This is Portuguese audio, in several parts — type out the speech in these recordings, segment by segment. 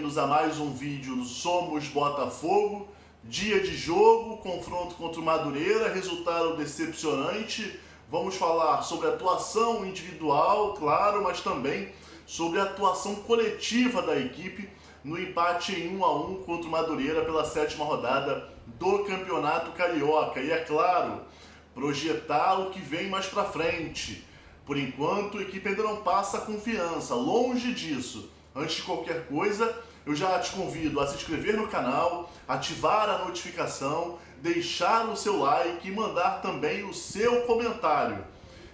bem-vindos a mais um vídeo do Somos Botafogo. Dia de jogo, confronto contra o Madureira, resultado decepcionante. Vamos falar sobre a atuação individual, claro, mas também sobre a atuação coletiva da equipe no empate em 1-1 contra o Madureira pela 7ª rodada do Campeonato Carioca. E é claro, projetar o que vem mais pra frente. Por enquanto, a equipe ainda não passa confiança, longe disso. Antes de qualquer coisa, eu já te convido a se inscrever no canal, ativar a notificação, deixar o seu like e mandar também o seu comentário.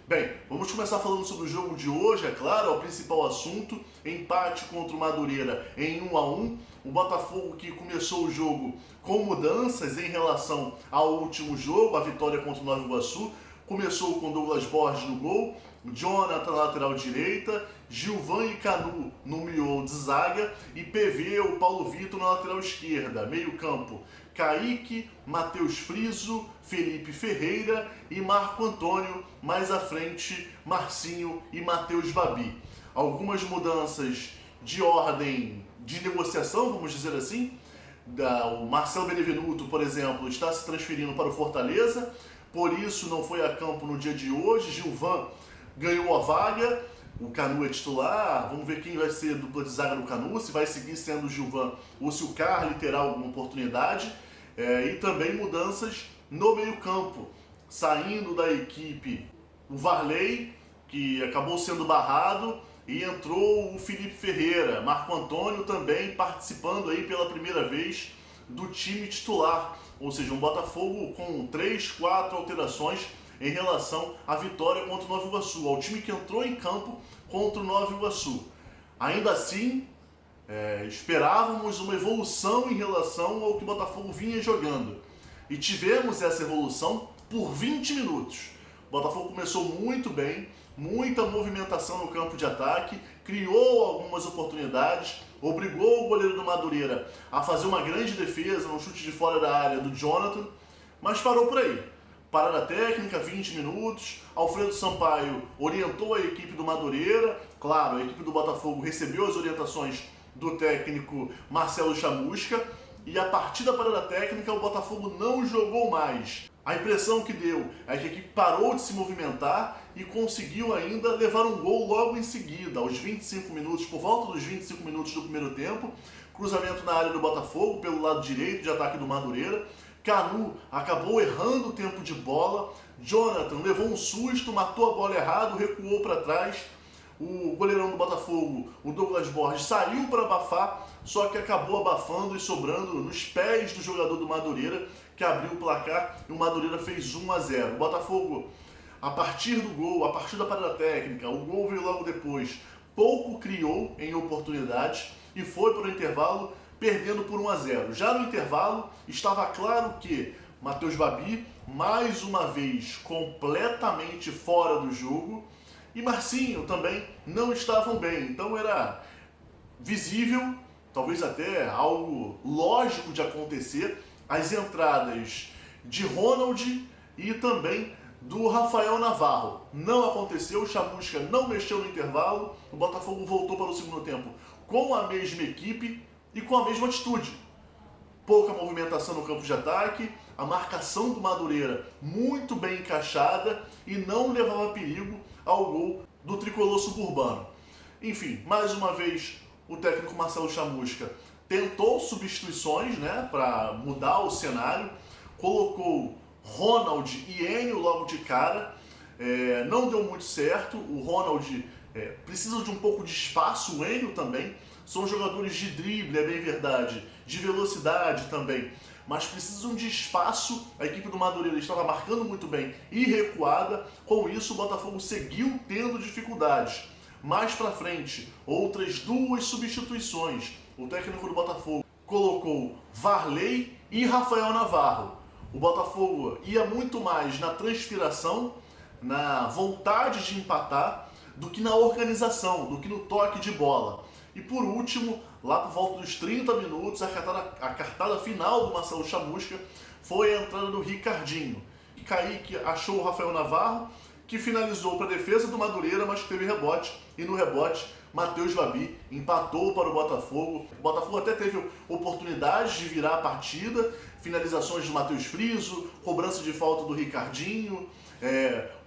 Bem, vamos começar falando sobre o jogo de hoje, é claro, é o principal assunto. Empate contra o Madureira em 1-1. O Botafogo que começou o jogo com mudanças em relação ao último jogo, a vitória contra o Nova Iguaçu. Começou com Douglas Borges no gol, Jonathan na lateral direita, Gilvan e Canu no miolo de zaga e PV, o Paulo Vitor na lateral esquerda. Meio campo, Kaique, Matheus Friso, Felipe Ferreira e Marco Antônio. Mais à frente, Marcinho e Matheus Babi. Algumas mudanças de ordem de negociação, vamos dizer assim. O Marcelo Benevenuto, por exemplo, está se transferindo para o Fortaleza, por isso não foi a campo no dia de hoje. Gilvan ganhou a vaga, o Canu é titular, vamos ver quem vai ser a dupla de zaga do Canu, se vai seguir sendo o Gilvan ou se o Carly terá alguma oportunidade. E também mudanças no meio campo, saindo da equipe o Varley, que acabou sendo barrado, e entrou o Felipe Ferreira. Marco Antônio também participando aí pela primeira vez do time titular, ou seja, um Botafogo com 3, 4 alterações em relação à vitória contra o Nova Iguaçu, ao time que entrou em campo contra o Nova Iguaçu. Ainda assim, esperávamos uma evolução em relação ao que o Botafogo vinha jogando. E tivemos essa evolução por 20 minutos. O Botafogo começou muito bem, muita movimentação no campo de ataque, criou algumas oportunidades, obrigou o goleiro do Madureira a fazer uma grande defesa, um chute de fora da área do Jonathan, mas parou por aí. Parada técnica, 20 minutos, Alfredo Sampaio orientou a equipe do Madureira, claro, a equipe do Botafogo recebeu as orientações do técnico Marcelo Chamusca, e a partir da parada técnica o Botafogo não jogou mais. A impressão que deu é que a equipe parou de se movimentar e conseguiu ainda levar um gol logo em seguida, aos 25 minutos, por volta dos 25 minutos do primeiro tempo, cruzamento na área do Botafogo, pelo lado direito de ataque do Madureira. Canu acabou errando o tempo de bola, Jonathan levou um susto, matou a bola errado, recuou para trás. O goleirão do Botafogo, o Douglas Borges, saiu para abafar, só que acabou abafando e sobrando nos pés do jogador do Madureira, que abriu o placar e o Madureira fez 1-0. O Botafogo, a partir do gol, a partir da parada técnica, o gol veio logo depois, pouco criou em oportunidades e foi para o intervalo perdendo por 1-0. Já no intervalo, estava claro que Matheus Babi, mais uma vez, completamente fora do jogo, e Marcinho também não estavam bem. Então era visível, talvez até algo lógico de acontecer, as entradas de Ronald e também do Rafael Navarro. Não aconteceu, o Chamusca não mexeu no intervalo, o Botafogo voltou para o segundo tempo com a mesma equipe e com a mesma atitude. Pouca movimentação no campo de ataque, a marcação do Madureira muito bem encaixada e não levava perigo ao gol do tricolor suburbano. Enfim, mais uma vez o técnico Marcelo Chamusca tentou substituições, para mudar o cenário, colocou Ronald e Enio logo de cara, não deu muito certo. O Ronald precisa de um pouco de espaço, o Enio também. São jogadores de drible, é bem verdade, de velocidade também, mas precisam de espaço. A equipe do Madureira estava marcando muito bem e recuada, com isso o Botafogo seguiu tendo dificuldades. Mais pra frente, outras 2 substituições. O técnico do Botafogo colocou Varley e Rafael Navarro. O Botafogo ia muito mais na transpiração, na vontade de empatar, do que na organização, do que no toque de bola. E por último, lá por volta dos 30 minutos, a cartada final do Marcelo Chamusca foi a entrada do Ricardinho. Kaique achou o Rafael Navarro, que finalizou para a defesa do Madureira, mas teve rebote, e no rebote Matheus Babi empatou para o Botafogo. O Botafogo até teve oportunidade de virar a partida, finalizações do Matheus Friso, cobrança de falta do Ricardinho,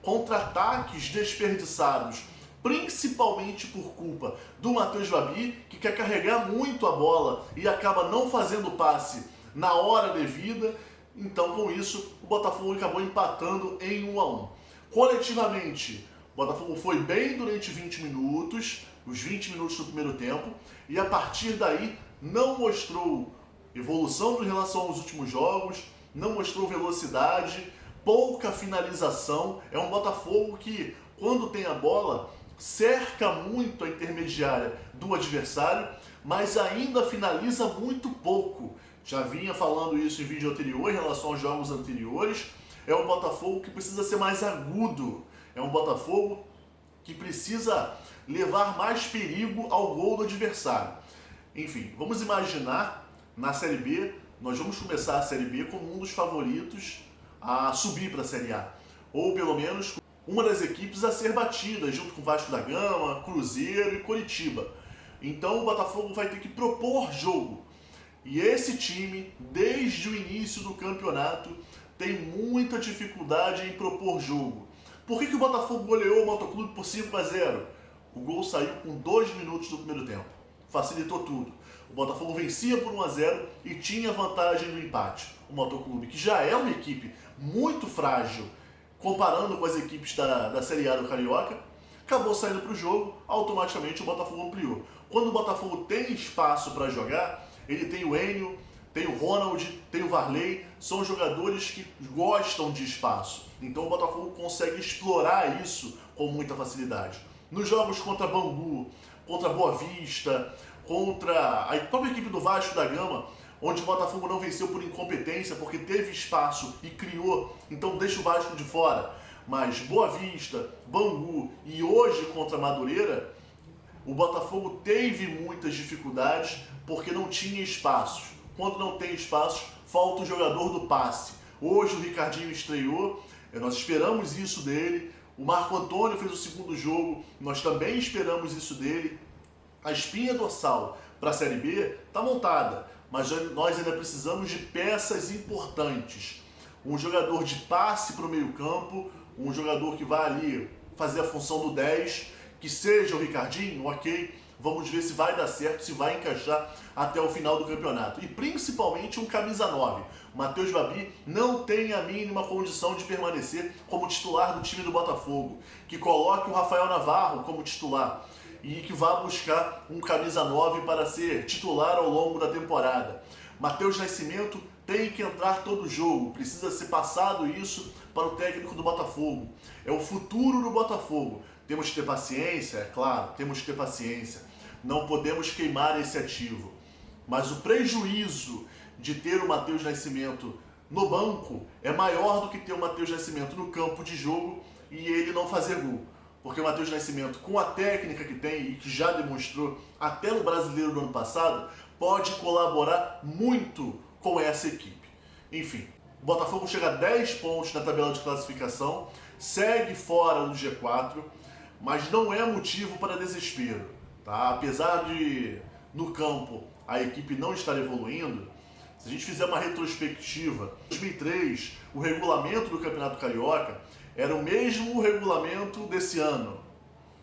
contra-ataques desperdiçados, principalmente por culpa do Matheus Babi, que quer carregar muito a bola e acaba não fazendo o passe na hora devida. Então, com isso, o Botafogo acabou empatando em 1-1. Coletivamente, o Botafogo foi bem durante 20 minutos, os 20 minutos do primeiro tempo, e a partir daí não mostrou evolução em relação aos últimos jogos, não mostrou velocidade, pouca finalização. É um Botafogo que, quando tem a bola, cerca muito a intermediária do adversário, mas ainda finaliza muito pouco. Já vinha falando isso em vídeo anterior, em relação aos jogos anteriores. É um Botafogo que precisa ser mais agudo. É um Botafogo que precisa levar mais perigo ao gol do adversário. Enfim, vamos imaginar na Série B, nós vamos começar a Série B como um dos favoritos a subir para a Série A. Ou pelo menos uma das equipes a ser batida, junto com Vasco da Gama, Cruzeiro e Coritiba. Então o Botafogo vai ter que propor jogo. E esse time, desde o início do campeonato, tem muita dificuldade em propor jogo. Por que o Botafogo goleou o Motoclube por 5-0? O gol saiu com 2 minutos do primeiro tempo. Facilitou tudo. O Botafogo vencia por 1-0 e tinha vantagem do empate. O Motoclube, que já é uma equipe muito frágil, comparando com as equipes da Série A do Carioca, acabou saindo para o jogo, automaticamente o Botafogo ampliou. Quando o Botafogo tem espaço para jogar, ele tem o Enio, tem o Ronald, tem o Varley, são jogadores que gostam de espaço. Então o Botafogo consegue explorar isso com muita facilidade. Nos jogos contra Bangu, contra Boa Vista, contra a própria equipe do Vasco da Gama, onde o Botafogo não venceu por incompetência, porque teve espaço e criou, então deixa o Vasco de fora. Mas Boa Vista, Bangu e hoje contra Madureira, o Botafogo teve muitas dificuldades porque não tinha espaços. Quando não tem espaços, falta o jogador do passe. Hoje o Ricardinho estreou, nós esperamos isso dele. O Marco Antônio fez o segundo jogo, nós também esperamos isso dele. A espinha dorsal para a Série B está montada, mas nós ainda precisamos de peças importantes. Um jogador de passe para o meio campo, um jogador que vai ali fazer a função do 10, que seja o Ricardinho, ok, vamos ver se vai dar certo, se vai encaixar até o final do campeonato. E principalmente um camisa 9. O Matheus Babi não tem a mínima condição de permanecer como titular do time do Botafogo. Que coloque o Rafael Navarro como titular e que vá buscar um camisa 9 para ser titular ao longo da temporada. Matheus Nascimento tem que entrar todo jogo, precisa ser passado isso para o técnico do Botafogo. É o futuro do Botafogo. Temos que ter paciência, é claro, temos que ter paciência. Não podemos queimar esse ativo. Mas o prejuízo de ter o Matheus Nascimento no banco é maior do que ter o Matheus Nascimento no campo de jogo e ele não fazer gol. Porque o Matheus Nascimento, com a técnica que tem e que já demonstrou até no Brasileiro do ano passado, pode colaborar muito com essa equipe. Enfim, o Botafogo chega a 10 pontos na tabela de classificação, segue fora do G4, mas não é motivo para desespero. Tá? Apesar de, no campo, a equipe não estar evoluindo, se a gente fizer uma retrospectiva, em 2003, o regulamento do Campeonato Carioca era o mesmo regulamento desse ano.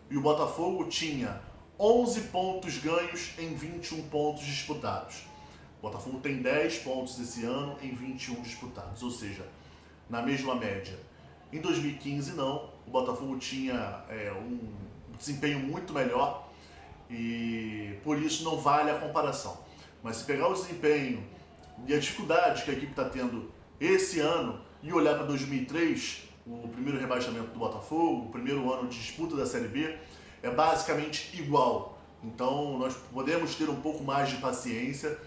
E o Botafogo tinha 11 pontos ganhos em 21 pontos disputados. O Botafogo tem 10 pontos esse ano em 21 disputados, ou seja, na mesma média. Em 2015 não, o Botafogo tinha um desempenho muito melhor e por isso não vale a comparação. Mas se pegar o desempenho e a dificuldade que a equipe está tendo esse ano e olhar para 2003, o primeiro rebaixamento do Botafogo, o primeiro ano de disputa da Série B, é basicamente igual. Então nós podemos ter um pouco mais de paciência,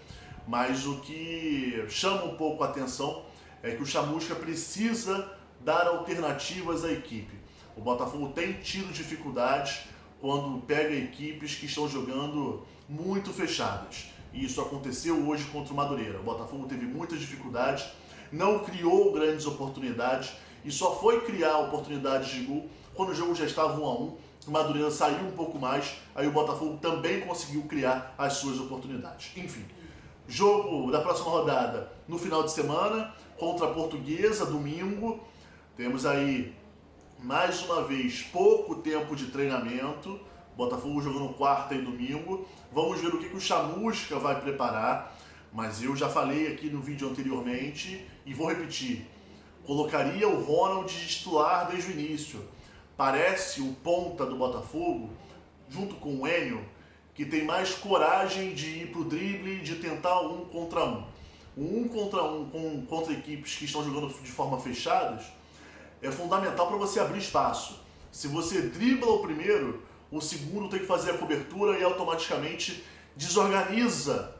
mas o que chama um pouco a atenção é que o Chamusca precisa dar alternativas à equipe. O Botafogo tem tido dificuldades quando pega equipes que estão jogando muito fechadas. E isso aconteceu hoje contra o Madureira. O Botafogo teve muitas dificuldades, não criou grandes oportunidades e só foi criar oportunidades de gol quando o jogo já estava 1-1, o Madureira saiu um pouco mais, aí o Botafogo também conseguiu criar as suas oportunidades. Enfim, jogo da próxima rodada no final de semana, contra a Portuguesa, domingo. Temos aí, mais uma vez, pouco tempo de treinamento. Botafogo jogando quarta e domingo. Vamos ver o que o Chamusca vai preparar. Mas eu já falei aqui no vídeo anteriormente e vou repetir. Colocaria o Ronald de titular desde o início. Parece o ponta do Botafogo, junto com o Enio, que tem mais coragem de ir pro drible, de tentar um contra um. O um contra um contra equipes que estão jogando de forma fechadas é fundamental para você abrir espaço. Se você dribla o primeiro, o segundo tem que fazer a cobertura e automaticamente desorganiza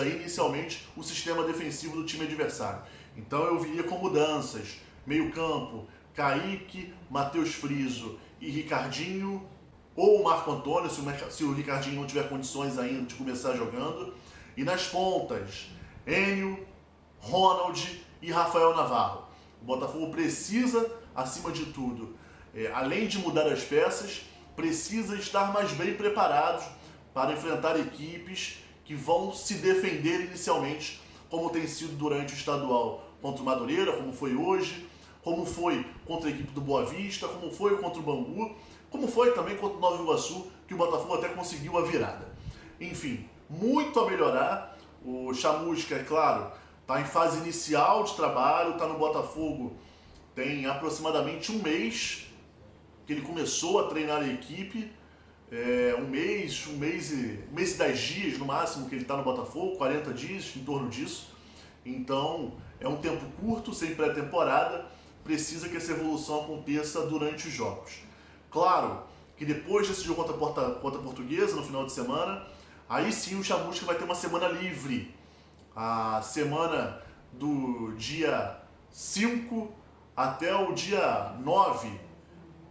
inicialmente o sistema defensivo do time adversário. Então eu viria com mudanças, meio campo, Kaique, Matheus Friso e Ricardinho, ou Marco Antônio, se o Ricardinho não tiver condições ainda de começar jogando. E nas pontas, Enio, Ronald e Rafael Navarro. O Botafogo precisa, acima de tudo, além de mudar as peças, precisa estar mais bem preparado para enfrentar equipes que vão se defender inicialmente, como tem sido durante o estadual contra o Madureira, como foi hoje, como foi contra a equipe do Boa Vista, como foi contra o Bangu, como foi também contra o Nova Iguaçu, que o Botafogo até conseguiu a virada. Enfim, muito a melhorar. O Chamusca, é claro, está em fase inicial de trabalho, está no Botafogo tem aproximadamente um mês que ele começou a treinar a equipe, um mês e 10 dias no máximo que ele está no Botafogo, 40 dias, em torno disso. Então é um tempo curto, sem pré-temporada, precisa que essa evolução aconteça durante os jogos. Claro que depois desse jogo contra a Portuguesa, no final de semana, aí sim o Chamusca vai ter uma semana livre. A semana do dia 5 até o dia 9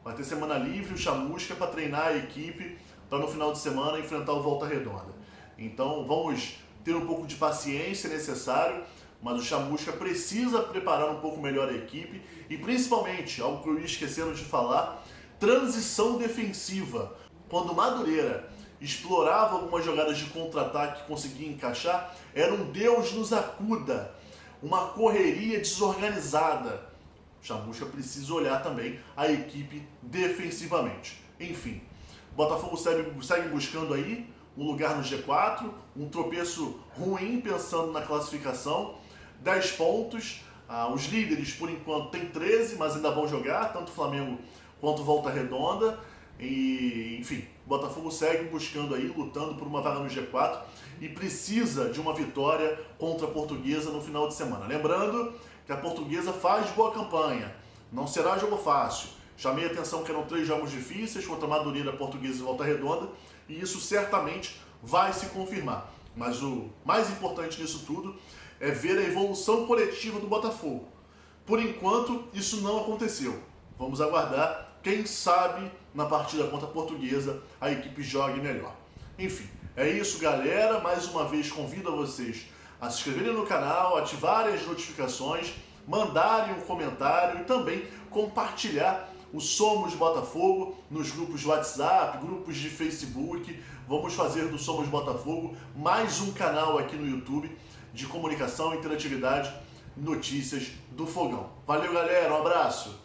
vai ter semana livre o Chamusca para treinar a equipe para no final de semana enfrentar o Volta Redonda. Então vamos ter um pouco de paciência necessário, mas o Chamusca precisa preparar um pouco melhor a equipe e principalmente, algo que eu ia esquecendo de falar, transição defensiva. Quando o Madureira explorava algumas jogadas de contra-ataque que conseguia encaixar, era um Deus nos acuda, uma correria desorganizada. O Chamusca precisa olhar também a equipe defensivamente. Enfim, o Botafogo segue buscando aí um lugar no G4, um tropeço ruim pensando na classificação, 10 pontos, os líderes por enquanto têm 13, mas ainda vão jogar, tanto o Flamengo quanto o Volta Redonda, e enfim, o Botafogo segue buscando aí, lutando por uma vaga no G4 e precisa de uma vitória contra a Portuguesa no final de semana. Lembrando que a Portuguesa faz boa campanha, não será jogo fácil. Chamei a atenção que eram 3 jogos difíceis contra a Madureira, Portuguesa e Volta Redonda, e isso certamente vai se confirmar. Mas o mais importante nisso tudo é ver a evolução coletiva do Botafogo. Por enquanto, isso não aconteceu. Vamos aguardar, quem sabe na partida contra a Portuguesa a equipe jogue melhor. Enfim, é isso, galera. Mais uma vez convido a vocês a se inscreverem no canal, ativarem as notificações, mandarem um comentário e também compartilhar o Somos Botafogo nos grupos de WhatsApp, grupos de Facebook. Vamos fazer do Somos Botafogo mais um canal aqui no YouTube de comunicação, interatividade, notícias do Fogão. Valeu, galera, um abraço!